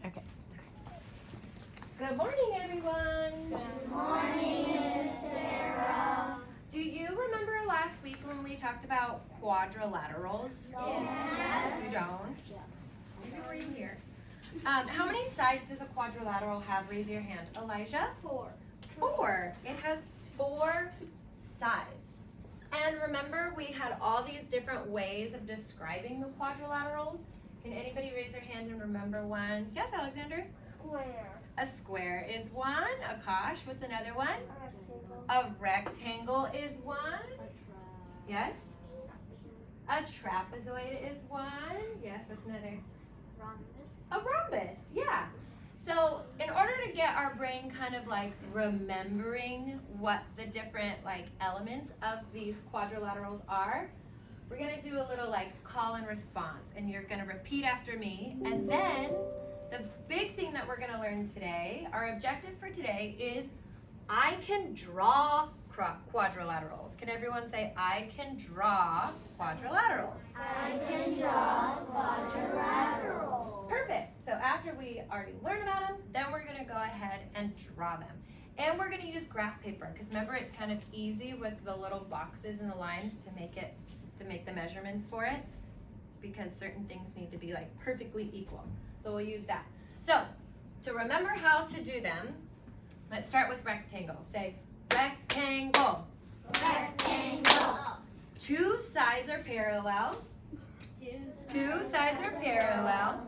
Okay. Good morning, everyone. Good morning, Miss Sarah. Do you remember last week when we talked about quadrilaterals? Yes. You don't? You were in here. How many sides does a quadrilateral have? Raise your hand. Elijah? 4. 4. It has 4 sides. And remember, we had all these different ways of describing the quadrilaterals. Can anybody raise their hand and remember one? Yes, Alexander? Square. A square is one. Akash, what's another one? Rectangle. A rectangle is one. Yes? A trapezoid is one. Yes, what's another? Rhombus. A rhombus, yeah. So in order to get our brain kind of like remembering what the different like elements of these quadrilaterals are, we're gonna do a little like call and response, and you're gonna repeat after me. And then the big thing that we're gonna learn today, our objective for today is I can draw quadrilaterals. Can everyone say I can draw quadrilaterals? I can draw quadrilaterals. Perfect. So after we already learn about them, then we're going to go ahead and draw them. And we're going to use graph paper because remember it's kind of easy with the little boxes and the lines to make the measurements for it, because certain things need to be like perfectly equal. So we'll use that. So to remember how to do them, let's start with rectangle. Say rectangle. Rectangle. 2 sides are parallel. 2 sides are parallel.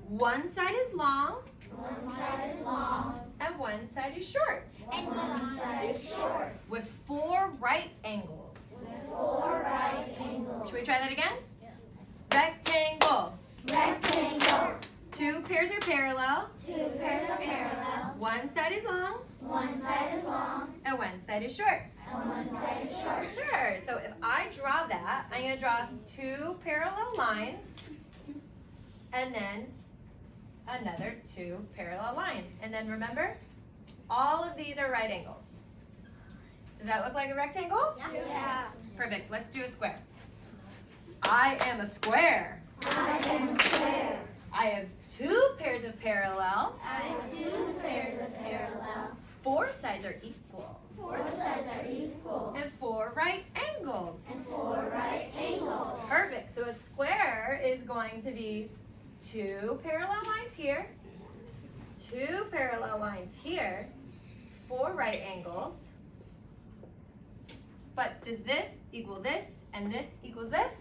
1 side is long. One side is long. And 1 side is short. And one side is short. With 4 right angles. With 4 right angles. Should we try that again? Rectangle. Rectangle. 2 pairs are parallel. 2 pairs are parallel. 1 side is long. One side is long. And 1 side is short. And one side is short. Sure. So if I draw that, I'm going to draw 2 parallel lines. And then another 2 parallel lines. And then remember, all of these are right angles. Does that look like a rectangle? Yeah. Perfect. Let's do a square. I am a square. I am a square. I have 2 pairs of parallel. I have 2 pairs of parallel. 4 sides are equal. 4 sides are equal. And 4 right angles. And 4 right angles. Perfect. So a square is going to be 2 parallel lines here, 2 parallel lines here, 4 right angles. But does this equal this and this equals this?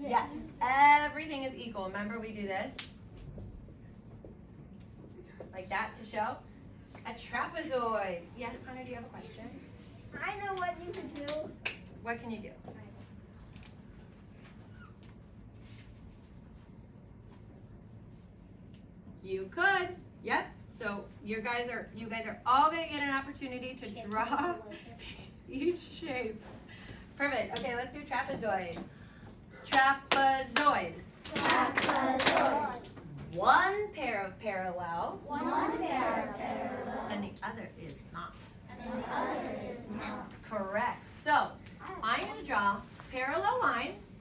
Yes. Everything is equal. Remember we do this like that to show a trapezoid. Yes, Connor, do you have a question? I know what you can do. What can you do? You could. Yep. So you guys are all going to get an opportunity to draw each shape. Perfect. Okay, let's do trapezoid. Trapezoid. Trapezoid. 1 pair of parallel. 1 pair of parallel. And the other is not. And the other is not. Correct. So I'm going to draw parallel lines.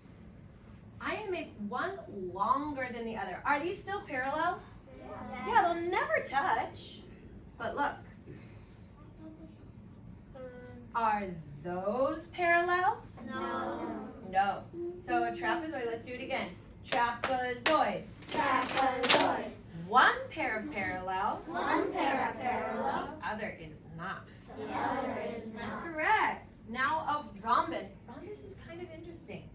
I'm going to make one longer than the other. Are these still parallel? Yeah, they'll never touch. But look. Are those parallel? No. No. So a trapezoid, let's do it again. Trapezoid. Trapezoid. 1 pair of parallel. 1 pair of parallel. The other is not. The other is not. Correct. Now a rhombus. Rhombus is kind of interesting.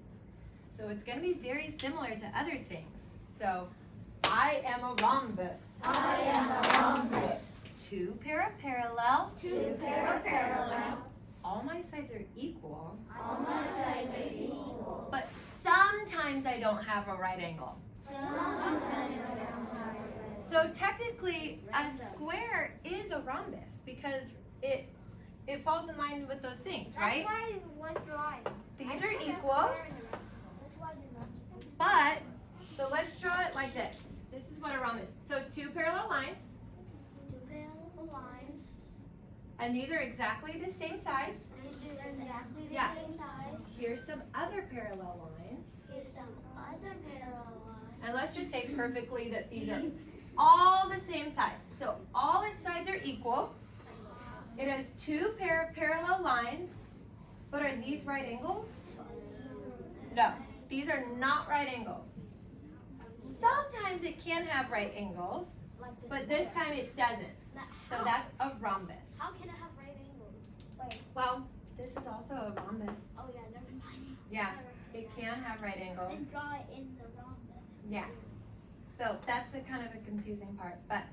So it's going to be very similar to other things. So I am a rhombus. I am a rhombus. 2 pair of parallel. 2 pair of parallel. All my sides are equal. All my sides are equal. But sometimes I don't have a right angle. Sometimes I don't have a So technically a square is a rhombus because it falls in line with those things, right? That's why one drawing. These are equal. That's why you're not. But, so let's draw it like this. This is what a rhombus is. So 2 parallel lines, 2 parallel lines. and these are exactly the same size. These are exactly the Yeah. same size. Here's some other parallel lines. Here's some other parallel lines. And let's just say perfectly that these are all the same sides. So all its sides are equal. It has two pair of parallel lines, but are these right angles? No, these are not right angles. Sometimes it can have right angles, but this time it doesn't. So that's a rhombus. How can it have right angles? Wait. Well, this is also a rhombus. Oh yeah, never mind. Yeah, it can have right angles. Let's draw it in the rhombus. Yeah. So that's the kind of a confusing part, but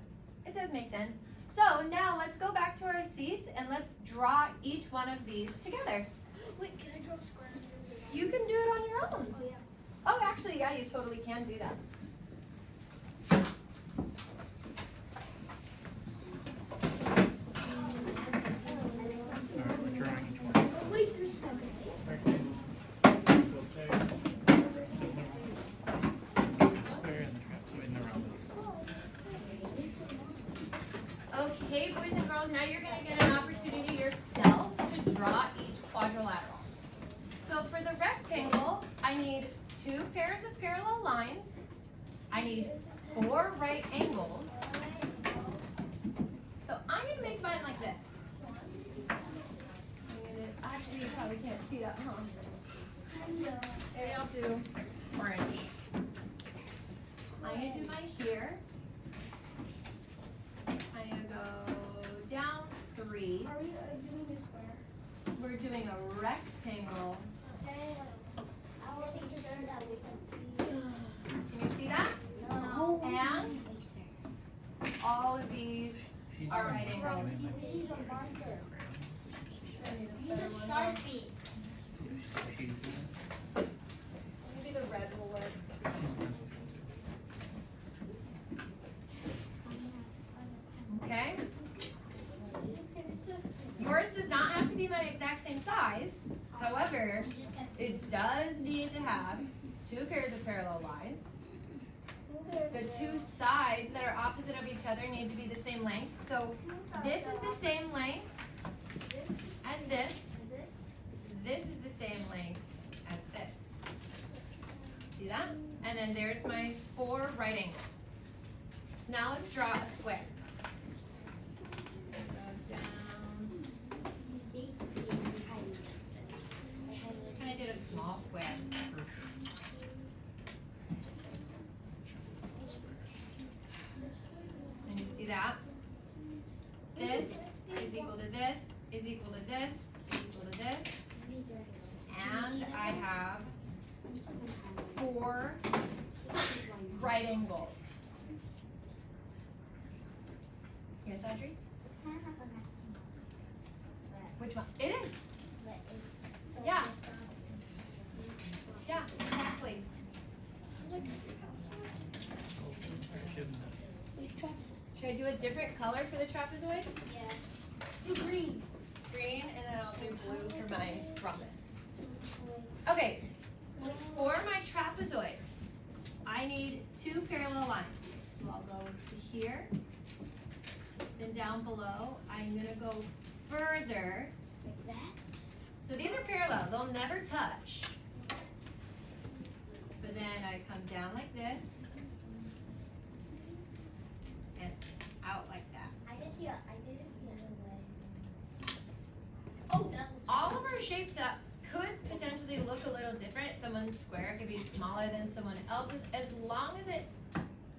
it does make sense. So now let's go back to our seats and let's draw each one of these together. Wait, can I draw a square? You can do it on your own. Oh yeah. Oh, actually, yeah, you totally can do that. Alright, we're drawing each one. Wait, there's okay. Square and the trapezoid and the rhombus. Okay, boys and girls, now you're going to get an opportunity yourself to draw each quadrilateral. So for the rectangle, I need two pairs of parallel lines. I need 4 right angles. So I'm going to make mine like this. Actually, you probably can't see that, huh? Maybe I'll do orange. I'm going to do mine here. I'm going to go down 3. Are we doing a square? We're doing a rectangle. Okay. Our teacher said that we can see. Can you see that? No. And all of these are right angles. We need a marker. I need a Use better a one. Sharpie. Maybe the red will work. Okay. Yours does not have to be my exact same size. However, it does need to have 2 pairs of parallel lines. The 2 sides that are opposite of each other need to be the same length. So this is the same length as this. This is the same length as this. See that? And then there's my 4 right angles. Now let's draw a square. Go down. Kind of did a small square. And you see that? This is equal to this, is equal to this, is equal to this. And I have 4 right angles. Yes, Audrey? Which one? It is. Yeah. Yeah, exactly. Should I do a different color for the trapezoid? Yeah. Do green. Green, and then I'll do blue for my rhombus. Okay, for my trapezoid, I need 2 parallel lines. So I'll go to here, then down below, I'm gonna go further. Like that? So these are parallel, they'll never touch. But then I come down like this, and out like that. I did it the other way. Oh, that looks All of our shapes that could potentially look a little different. Someone's square could be smaller than someone else's, as long as it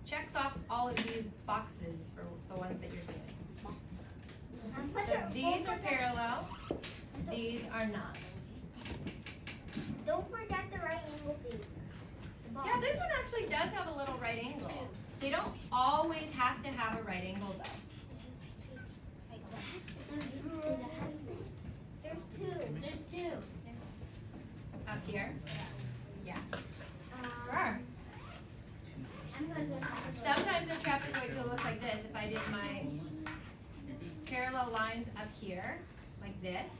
checks off all of these boxes for the ones that you're doing. So these are parallel, these are not. Don't forget the right angle thing. Yeah, this one actually does have a little right angle. They don't always have to have a right angle though. Like that? There's two. Up here, yeah, there Um, are. I'm gonna go. Sometimes a trapezoid could look like this if I did my parallel lines up here, like this.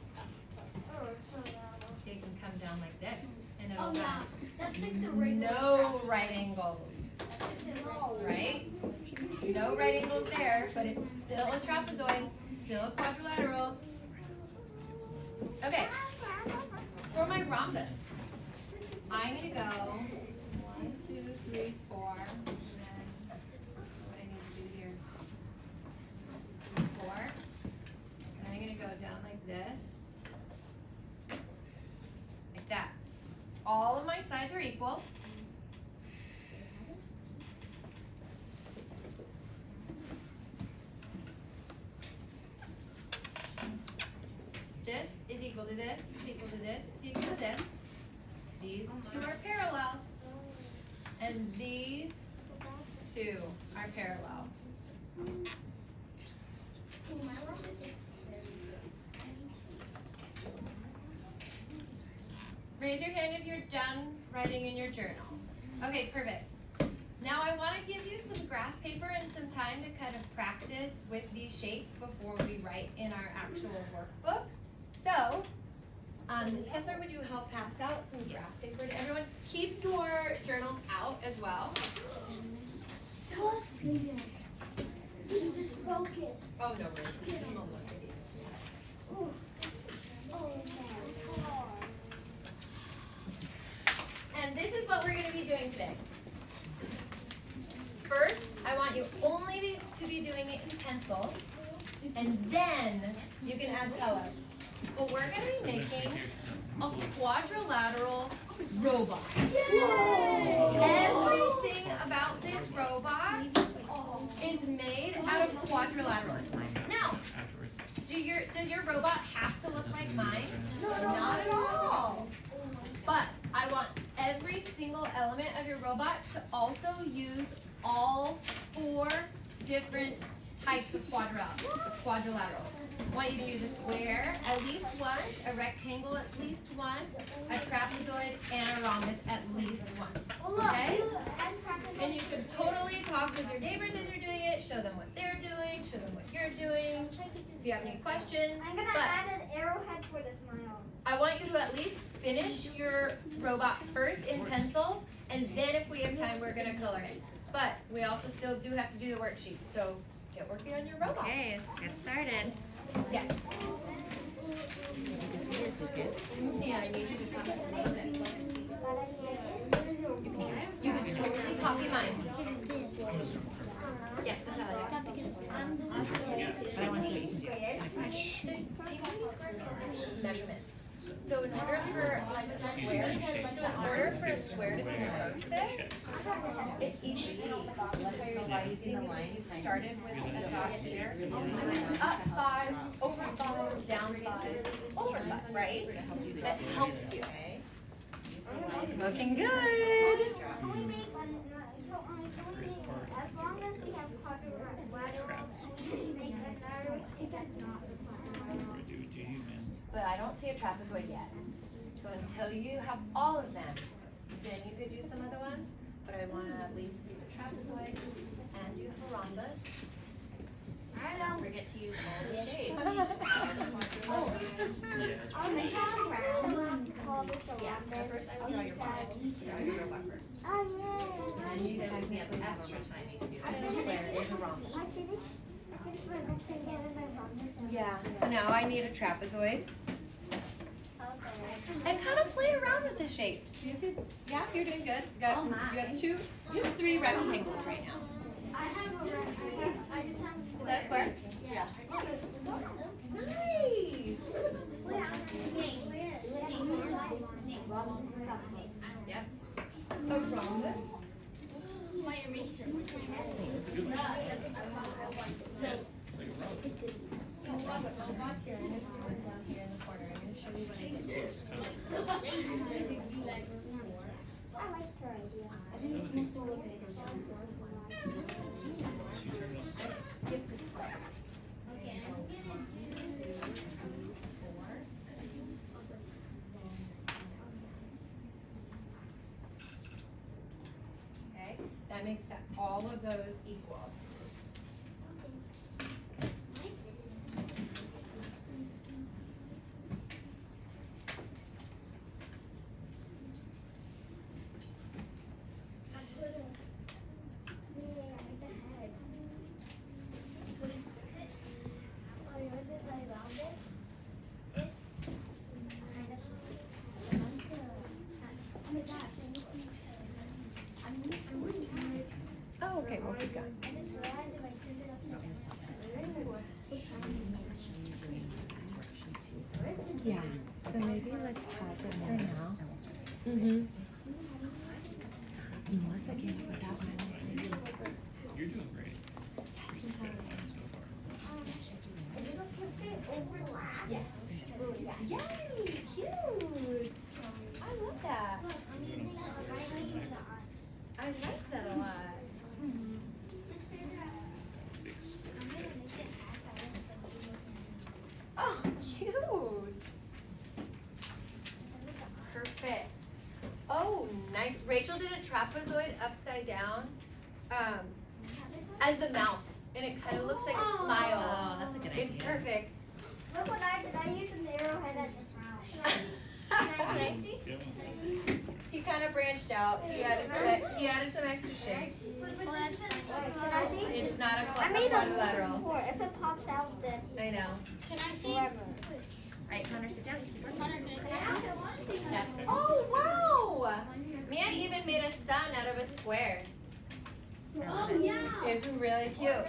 They can come down like this, and it'll Oh yeah, have that's like the regular. no right angles, No. right? No right angles there, but it's still a trapezoid, still a quadrilateral. Okay, for my rhombus, I'm gonna go 1, 2, 3, 4, and then what I need to do equal. This is equal to this, is equal to this, is equal to this. These two are parallel. And these two are parallel. Raise your hand if you're done writing in your journal. Okay, perfect. Now I want to give you some graph paper and some time to kind of practice with these shapes before we write in our actual workbook. So, Ms. Kessler, would you help pass out some graph paper to everyone? Keep your journals out as well. Oh, that's pretty good. You just broke it. Oh, no worries. Come on, Melissa. Ooh. Oh, man, it's hard. And this is what we're going to be doing today. First, I want you only to be doing it in pencil, and then you can add color. But we're going to be making a quadrilateral robot. Yay! Everything about this robot is made out of quadrilaterals. Now, does your robot have to look like mine? Not at all. But I want every single element of your robot to also use all 4 different types of quadrilaterals. I want you to use a square at least once, a rectangle at least once, a trapezoid, and a rhombus at least once. Okay? And you can totally talk with your neighbors as you're doing it, show them what they're doing, show them what you're doing, if you have any questions. I'm gonna add an arrowhead for the smile. I want you to at least finish your robot first in pencil, and then if we have time, we're gonna color it. But we also still do have to do the worksheet, so get working on your robot. Okay, get started. Yes. Yeah, I need you to tell us a little bit. You can totally copy mine. Yes, Miss Alex. But I want to see what you can do. The teeny squares are measurements. So in order for like a square to be perfect, it's easy. So by using the line, you started with a dot here, and went up 5, over 5, down 5, over 5, right? That helps you. Looking good. Can we make as long as we have quadrilateral, make another, that's not But I don't see a trapezoid yet. So until you have all of them, then you could do some other ones. But I want to at least see the trapezoid and do the rhombus. Don't forget to use all the shapes. on the ground. Yeah, but first I will draw your robot. Draw your robot first. Oh, And then you said if we have extra time, you can do this square and a rhombus. Yeah, so now I need a trapezoid. And kind of play around with the shapes. You could, yeah, you're doing good. You got some, you have 2, you have 3 rectangles right now. Is that a square? Yeah. Nice. Yep. A rhombus. Robot here, and it's one down here in the corner. I'm going to show you what I did. I like her idea. I think it's more so looking at Skip the square. Okay, that makes that all of those equal. Oh, okay, we'll keep going. Yeah, so maybe let's pause it for now. trapezoid upside down as the mouth, and it kind of looks like a smile. Oh, that's a good idea. It's perfect. Look what I did. I used an arrowhead as a smile. Can I see? He kind of branched out. He added some extra shapes. Can I see? It's not a I made a quadrilateral. before. If it pops out, then I know. can I see? Forever. Right, Connor, sit down. Oh wow! Mia even made a sun out of a square. Oh yeah. It's really cute.